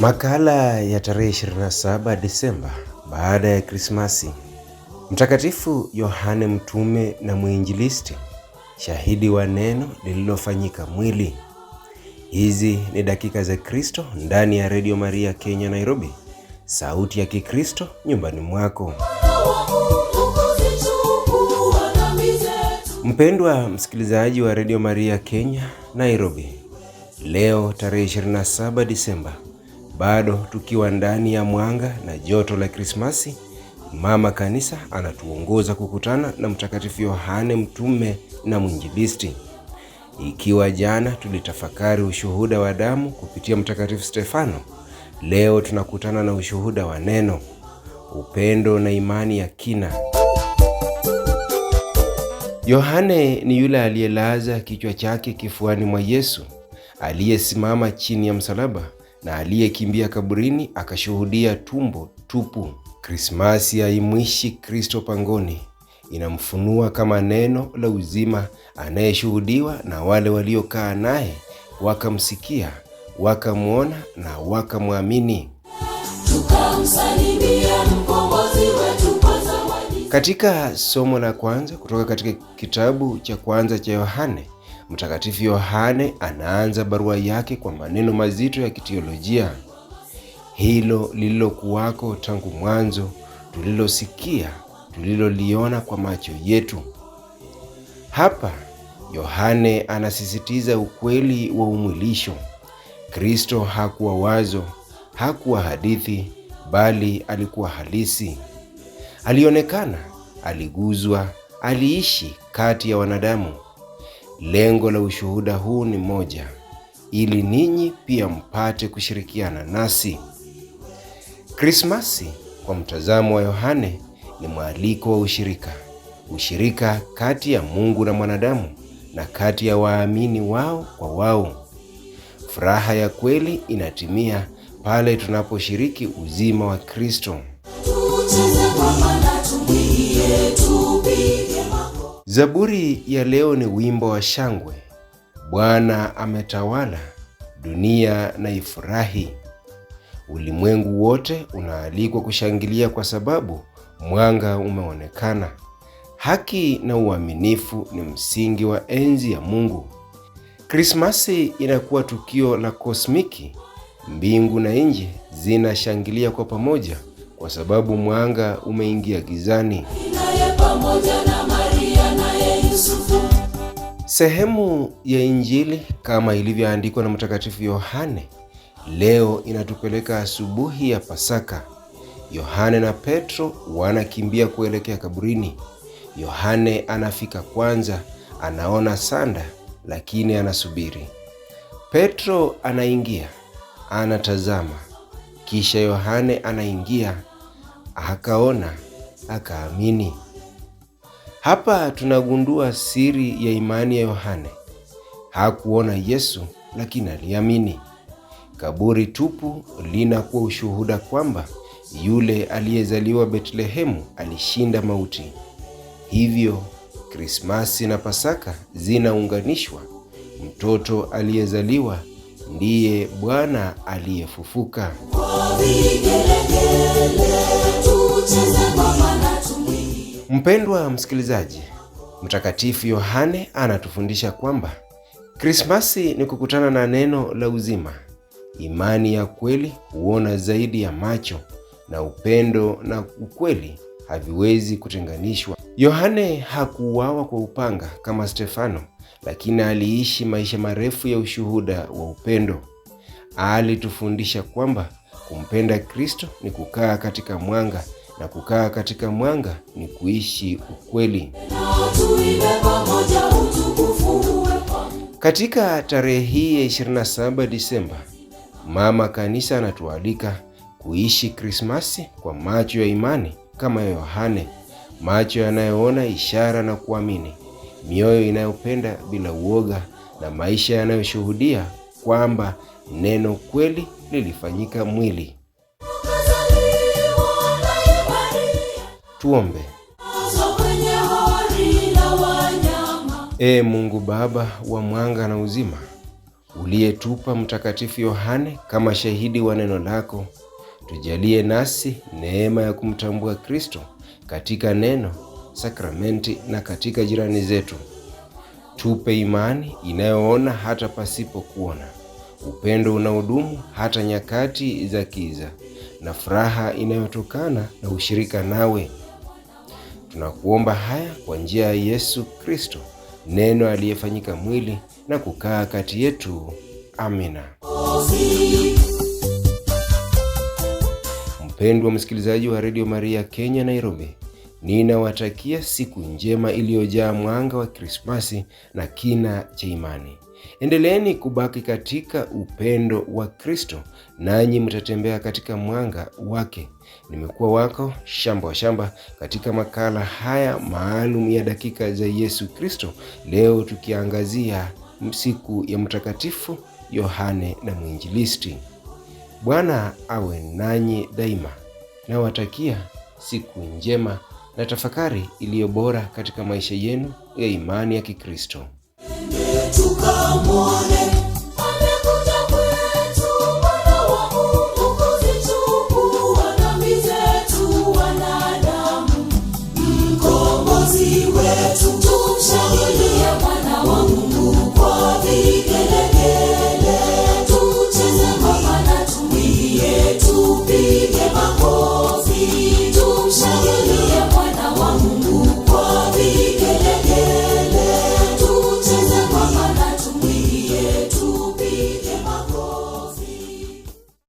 Makala ya tarehe 27 Disemba baada ya Krismasi. Mtakatifu Yohane mtume na mwinjilisti, shahidi wa neno lililofanyika mwili. Hizi ni dakika za Kristo ndani ya Radio Maria Kenya Nairobi. Sauti ya Kikristo nyumbani mwako. Mpendwa msikilizaji wa Radio Maria Kenya Nairobi. Leo tarehe 27 Disemba, bado tukiwa ndani ya mwanga na joto la Krismasi, Mama Kanisa anatuongoza kukutana na Mtakatifu Yohane mtume na mwinjilisti. Ikiwa jana tulitafakari ushuhuda wa damu kupitia Mtakatifu Stefano, leo tunakutana na ushuhuda wa neno, upendo na imani ya kina. Yohane ni yule aliyelaza kichwa chake kifuani mwa Yesu, aliyesimama chini ya msalaba na aliyekimbia kaburini akashuhudia tumbo tupu. Krismasi haimwishi Kristo pangoni, inamfunua kama neno la uzima anayeshuhudiwa na wale waliokaa naye, wakamsikia, wakamwona na wakamwamini. Tukamsalimia mkombozi wetu kwa zawadi. Katika somo la kwanza kutoka katika kitabu cha kwanza cha Yohane, Mtakatifu Yohane anaanza barua yake kwa maneno mazito ya kiteolojia. Hilo lililokuwako tangu mwanzo, tulilosikia, tuliloliona kwa macho yetu. Hapa Yohane anasisitiza ukweli wa umwilisho. Kristo hakuwa wazo, hakuwa hadithi, bali alikuwa halisi. Alionekana, aliguzwa, aliishi kati ya wanadamu. Lengo la ushuhuda huu ni moja, ili ninyi pia mpate kushirikiana nasi. Krismasi kwa mtazamo wa Yohane ni mwaliko wa ushirika. Ushirika kati ya Mungu na mwanadamu na kati ya waamini wao kwa wao. Furaha ya kweli inatimia pale tunaposhiriki uzima wa Kristo. Zaburi ya leo ni wimbo wa shangwe. Bwana ametawala, dunia na ifurahi. Ulimwengu wote unaalikwa kushangilia kwa sababu mwanga umeonekana. Haki na uaminifu ni msingi wa enzi ya Mungu. Krismasi inakuwa tukio la kosmiki. Mbingu na nchi zinashangilia kwa pamoja kwa sababu mwanga umeingia gizani. Sehemu ya Injili kama ilivyoandikwa na Mtakatifu Yohane leo inatupeleka asubuhi ya Pasaka. Yohane na Petro wanakimbia kuelekea kaburini. Yohane anafika kwanza, anaona sanda, lakini anasubiri. Petro anaingia, anatazama. Kisha Yohane anaingia, akaona, akaamini. Hapa tunagundua siri ya imani ya Yohane. Hakuona Yesu, lakini aliamini. Kaburi tupu linakuwa ushuhuda kwamba yule aliyezaliwa Betlehemu alishinda mauti. Hivyo Krismasi na Pasaka zinaunganishwa. Mtoto aliyezaliwa ndiye Bwana aliyefufuka. Mpendwa msikilizaji, Mtakatifu Yohane anatufundisha kwamba Krismasi ni kukutana na neno la uzima. Imani ya kweli huona zaidi ya macho, na upendo na ukweli haviwezi kutenganishwa. Yohane hakuuawa kwa upanga kama Stefano, lakini aliishi maisha marefu ya ushuhuda wa upendo. Alitufundisha kwamba kumpenda Kristo ni kukaa katika mwanga, na kukaa katika mwanga ni kuishi ukweli. Katika tarehe hii ya 27 Disemba, Mama Kanisa anatualika kuishi Krismasi kwa macho ya imani kama Yohane, macho yanayoona ishara na kuamini, mioyo inayopenda bila uoga, na maisha yanayoshuhudia kwamba neno kweli lilifanyika mwili. Tuombe. Mungu Baba wa mwanga na uzima, uliyetupa Mtakatifu Yohane kama shahidi wa neno lako, tujalie nasi neema ya kumtambua Kristo katika neno, sakramenti na katika jirani zetu. Tupe imani inayoona hata pasipo kuona, upendo unaodumu hata nyakati za giza, na furaha inayotokana na ushirika nawe. Tunakuomba haya kwa njia ya Yesu Kristo, neno aliyefanyika mwili na kukaa kati yetu. Amina. Mpendwa msikilizaji wa Radio Maria Kenya Nairobi, ninawatakia siku njema iliyojaa mwanga wa Krismasi na kina cha imani. Endeleeni kubaki katika upendo wa Kristo, nanyi mtatembea katika mwanga wake. Nimekuwa wako Shamba wa Shamba katika makala haya maalum ya dakika za Yesu Kristo, leo tukiangazia siku ya Mtakatifu Yohane na Mwinjilisti. Bwana awe nanyi daima. Nawatakia siku njema na tafakari iliyo bora katika maisha yenu ya imani ya Kikristo. Tukamwone